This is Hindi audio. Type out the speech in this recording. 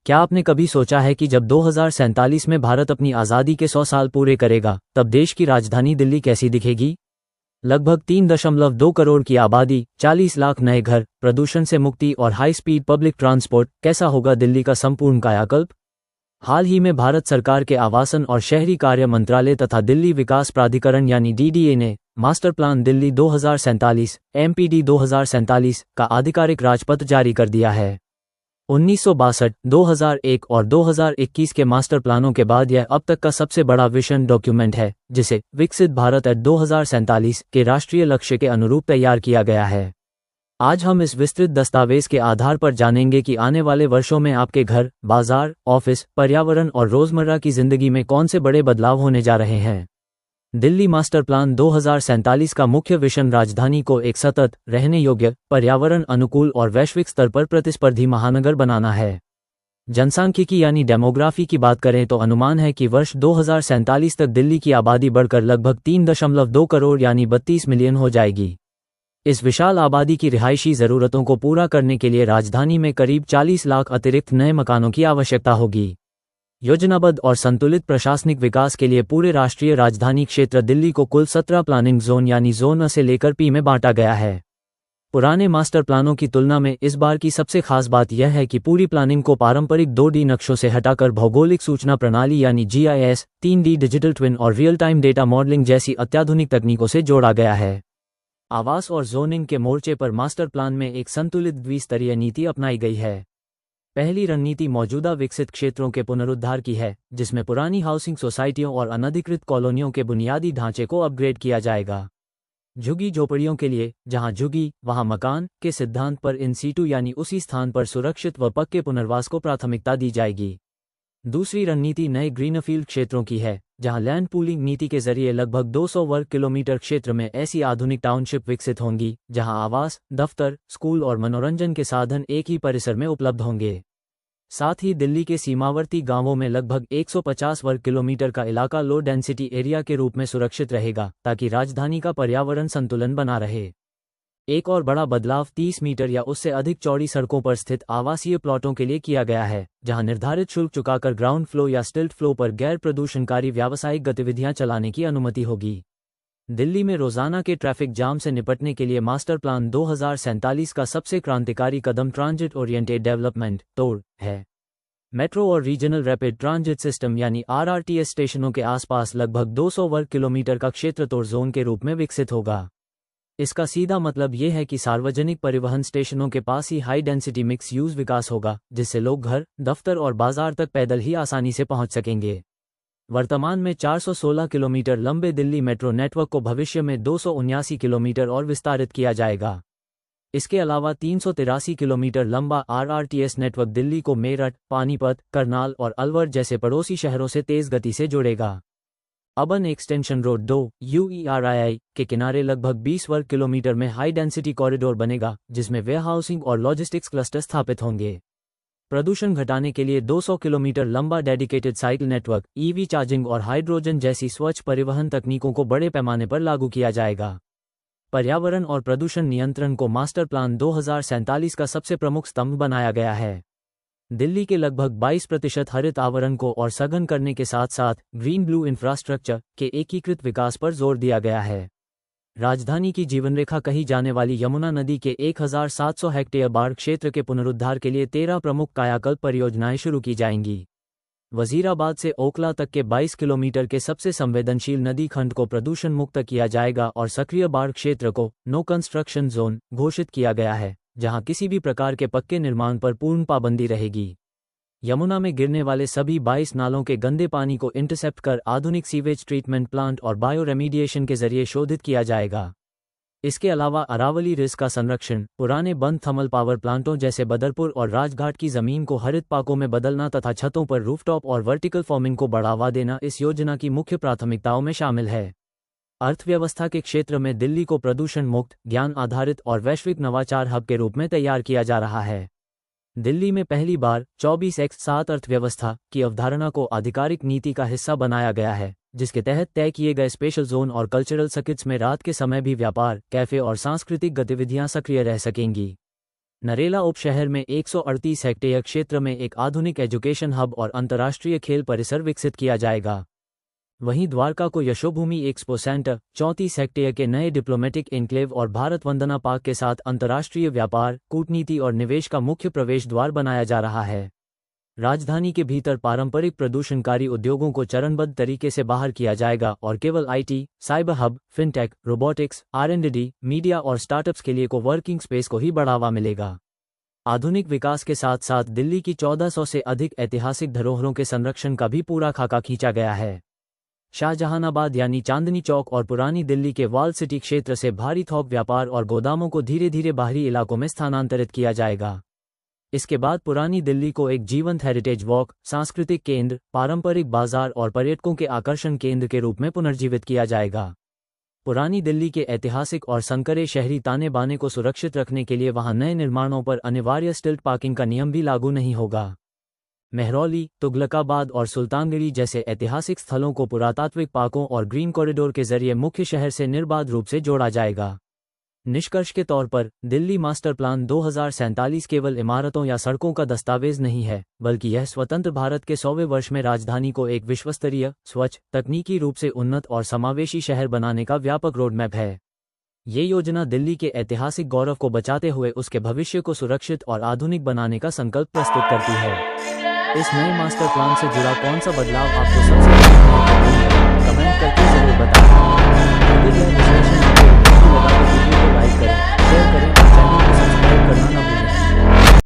क्या आपने कभी सोचा है कि जब 2047 में भारत अपनी आज़ादी के 100 साल पूरे करेगा, तब देश की राजधानी दिल्ली कैसी दिखेगी? लगभग 3.2 करोड़ की आबादी, 40 लाख नए घर, प्रदूषण से मुक्ति और हाई स्पीड पब्लिक ट्रांसपोर्ट, कैसा होगा दिल्ली का संपूर्ण कायाकल्प? हाल ही में भारत सरकार के आवासन और शहरी कार्य मंत्रालय तथा दिल्ली विकास प्राधिकरण यानी डीडीए ने मास्टर प्लान दिल्ली 2047 एमपीडी 2047 का आधिकारिक राजपत्र जारी कर दिया है। 1962, 2001 और 2021 के मास्टर प्लानों के बाद यह अब तक का सबसे बड़ा विजन डॉक्यूमेंट है, जिसे विकसित भारत एट 2047 के राष्ट्रीय लक्ष्य के अनुरूप तैयार किया गया है। आज हम इस विस्तृत दस्तावेज के आधार पर जानेंगे कि आने वाले वर्षों में आपके घर, बाजार, ऑफिस, पर्यावरण और रोजमर्रा की जिंदगी में कौन से बड़े बदलाव होने जा रहे हैं। दिल्ली मास्टर प्लान 2047 का मुख्य विजन राजधानी को एक सतत, रहने योग्य, पर्यावरण अनुकूल और वैश्विक स्तर पर प्रतिस्पर्धी महानगर बनाना है। जनसांख्यिकी यानी डेमोग्राफी की बात करें तो अनुमान है कि वर्ष 2047 तक दिल्ली की आबादी बढ़कर लगभग 3.2 करोड़ यानी 32 मिलियन हो जाएगी। इस विशाल आबादी की रिहायशी ज़रूरतों को पूरा करने के लिए राजधानी में करीब 40 लाख अतिरिक्त नए मकानों की आवश्यकता होगी। योजनाबद्ध और संतुलित प्रशासनिक विकास के लिए पूरे राष्ट्रीय राजधानी क्षेत्र दिल्ली को कुल 17 प्लानिंग जोन यानी जोन ए से लेकर पी में बांटा गया है। पुराने मास्टर प्लानों की तुलना में इस बार की सबसे खास बात यह है कि पूरी प्लानिंग को पारंपरिक 2D नक्शों से हटाकर भौगोलिक सूचना प्रणाली यानी GIS, 3D डिजिटल ट्विन और रियल टाइम डेटा मॉडलिंग जैसी अत्याधुनिक तकनीकों से जोड़ा गया है। आवास और जोनिंग के मोर्चे पर मास्टर प्लान में एक संतुलित द्विस्तरीय नीति अपनाई गई है। पहली रणनीति मौजूदा विकसित क्षेत्रों के पुनरुद्धार की है, जिसमें पुरानी हाउसिंग सोसाइटियों और अनधिकृत कॉलोनियों के बुनियादी ढांचे को अपग्रेड किया जाएगा। झुग्गी झोपड़ियों के लिए, जहां झुग्गी वहां मकान के सिद्धांत पर इन सीटू यानी उसी स्थान पर सुरक्षित व पक्के पुनर्वास को प्राथमिकता दी जाएगी। दूसरी रणनीति नए ग्रीनफील्ड क्षेत्रों की है, जहां लैंड पूलिंग नीति के जरिए लगभग 200 वर्ग किलोमीटर क्षेत्र में ऐसी आधुनिक टाउनशिप विकसित होंगी, जहां आवास, दफ्तर, स्कूल और मनोरंजन के साधन एक ही परिसर में उपलब्ध होंगे। साथ ही दिल्ली के सीमावर्ती गांवों में लगभग 150 वर्ग किलोमीटर का इलाका लो डेंसिटी एरिया के रूप में सुरक्षित रहेगा, ताकि राजधानी का पर्यावरण संतुलन बना रहे। एक और बड़ा बदलाव 30 मीटर या उससे अधिक चौड़ी सड़कों पर स्थित आवासीय प्लॉटों के लिए किया गया है, जहां निर्धारित शुल्क चुकाकर ग्राउंड फ्लो या स्टिल्ट फ्लो पर गैर प्रदूषणकारी व्यावसायिक गतिविधियां चलाने की अनुमति होगी। दिल्ली में रोजाना के ट्रैफिक जाम से निपटने के लिए मास्टर प्लान 2047 का सबसे क्रांतिकारी कदम ट्रांजिट ओरिएंटेड डेवलपमेंट (टोड) है। मेट्रो और रीजनल रैपिड ट्रांजिट सिस्टम यानी RRTS स्टेशनों के आसपास लगभग 200 वर्ग किलोमीटर का क्षेत्र तोड़ जोन के रूप में विकसित होगा। इसका सीधा मतलब ये है कि सार्वजनिक परिवहन स्टेशनों के पास ही हाई डेंसिटी मिक्स यूज विकास होगा, जिससे लोग घर, दफ्तर और बाजार तक पैदल ही आसानी से पहुंच सकेंगे। वर्तमान में 416 किलोमीटर लंबे दिल्ली मेट्रो नेटवर्क को भविष्य में 279 किलोमीटर और विस्तारित किया जाएगा। इसके अलावा 383 किलोमीटर लंबा RRTS नेटवर्क दिल्ली को मेरठ, पानीपत, करनाल और अलवर जैसे पड़ोसी शहरों से तेज गति से जोड़ेगा। अर्बन एक्सटेंशन रोड 2 UERI के किनारे लगभग 20 वर्ग किलोमीटर में हाई डेंसिटी कॉरिडोर बनेगा, जिसमें वेयरहाउसिंग और लॉजिस्टिक्स क्लस्टर स्थापित होंगे। प्रदूषण घटाने के लिए 200 किलोमीटर लंबा dedicated cycle network, EV charging और हाइड्रोजन जैसी स्वच्छ परिवहन तकनीकों को बड़े पैमाने पर लागू किया जाएगा। पर्यावरण और प्रदूषण नियंत्रण को मास्टर प्लान 2047 का सबसे प्रमुख स्तंभ बनाया गया है। दिल्ली के लगभग 22% हरित आवरण को और सघन करने के साथ साथ ग्रीन ब्लू इंफ्रास्ट्रक्चर के एकीकृत विकास पर जोर दिया गया है। राजधानी की जीवनरेखा कही जाने वाली यमुना नदी के 1700 हेक्टेयर बाढ़ क्षेत्र के पुनरुद्धार के लिए 13 प्रमुख कायाकल्प परियोजनाएं शुरू की जाएंगी। वजीराबाद से ओखला तक के 22 किलोमीटर के सबसे संवेदनशील नदी खंड को प्रदूषण मुक्त किया जाएगा और सक्रिय बाढ़ क्षेत्र को नो कंस्ट्रक्शन जोन घोषित किया गया है, जहां किसी भी प्रकार के पक्के निर्माण पर पूर्ण पाबंदी रहेगी। यमुना में गिरने वाले सभी 22 नालों के गंदे पानी को इंटरसेप्ट कर आधुनिक सीवेज ट्रीटमेंट प्लांट और बायो रेमीडिएशन के जरिए शोधित किया जाएगा। इसके अलावा अरावली रिज का संरक्षण, पुराने बंद थर्मल पावर प्लांटों जैसे बदरपुर और राजघाट की जमीन को हरित पार्कों में बदलना तथा छतों पर रूफटॉप और वर्टिकल फार्मिंग को बढ़ावा देना इस योजना की मुख्य प्राथमिकताओं में शामिल है। अर्थव्यवस्था के क्षेत्र में दिल्ली को प्रदूषण मुक्त, ज्ञान आधारित और वैश्विक नवाचार हब के रूप में तैयार किया जा रहा है। दिल्ली में पहली बार 24x7 अर्थव्यवस्था की अवधारणा को आधिकारिक नीति का हिस्सा बनाया गया है, जिसके तहत तय किए गए स्पेशल जोन और कल्चरल सर्किट्स में रात के समय भी व्यापार, कैफे और सांस्कृतिक गतिविधियां सक्रिय रह सकेंगी। नरेला उपशहर में 138 हेक्टेयर क्षेत्र में एक आधुनिक एजुकेशन हब और अंतर्राष्ट्रीय खेल परिसर विकसित किया जाएगा। वहीं द्वारका को यशोभूमि एक्सपो सेंटर, 34 हेक्टेयर के नए डिप्लोमेटिक एन्क्लेव और भारत वंदना पार्क के साथ अंतर्राष्ट्रीय व्यापार, कूटनीति और निवेश का मुख्य प्रवेश द्वार बनाया जा रहा है। राजधानी के भीतर पारंपरिक प्रदूषणकारी उद्योगों को चरणबद्ध तरीके से बाहर किया जाएगा और केवल IT, cyber hub, fintech, robotics, R&D, media और स्टार्टअप्स के लिए कोवर्किंग स्पेस को ही बढ़ावा मिलेगा। आधुनिक विकास के साथ साथ दिल्ली की 1400 से अधिक ऐतिहासिक धरोहरों के संरक्षण का भी पूरा खाका खींचा गया है। शाहजहानाबाद यानी चांदनी चौक और पुरानी दिल्ली के वॉल सिटी क्षेत्र से भारी थोक व्यापार और गोदामों को धीरे धीरे बाहरी इलाकों में स्थानांतरित किया जाएगा। इसके बाद पुरानी दिल्ली को एक जीवंत हेरिटेज वॉक, सांस्कृतिक केंद्र, पारंपरिक बाजार और पर्यटकों के आकर्षण केंद्र के रूप में पुनर्जीवित किया जाएगा। पुरानी दिल्ली के ऐतिहासिक और संकरे शहरी ताने बाने को सुरक्षित रखने के लिए वहां नए निर्माणों पर अनिवार्य स्टिल्ट पार्किंग का नियम भी लागू नहीं होगा। महरौली, तुगलकाबाद और सुल्तानगंज जैसे ऐतिहासिक स्थलों को पुरातात्विक पार्कों और ग्रीन कॉरिडोर के जरिए मुख्य शहर से निर्बाध रूप से जोड़ा जाएगा। निष्कर्ष के तौर पर दिल्ली मास्टर प्लान 2047 केवल इमारतों या सड़कों का दस्तावेज नहीं है, बल्कि यह स्वतंत्र भारत के 100वें वर्ष में राजधानी को एक विश्वस्तरीय, स्वच्छ, तकनीकी रूप से उन्नत और समावेशी शहर बनाने का व्यापक रोडमैप है। ये योजना दिल्ली के ऐतिहासिक गौरव को बचाते हुए उसके भविष्य को सुरक्षित और आधुनिक बनाने का संकल्प प्रस्तुत करती है। इस नए मास्टर प्लान से जुड़ा कौन सा बदलाव आपको सबसे कमेंट करके जरूर बताएं। अगर यह विश्लेषण आपको अच्छा लगा तो वीडियो को लाइक करें, शेयर करें और चैनल को सब्सक्राइब करना न भूलें।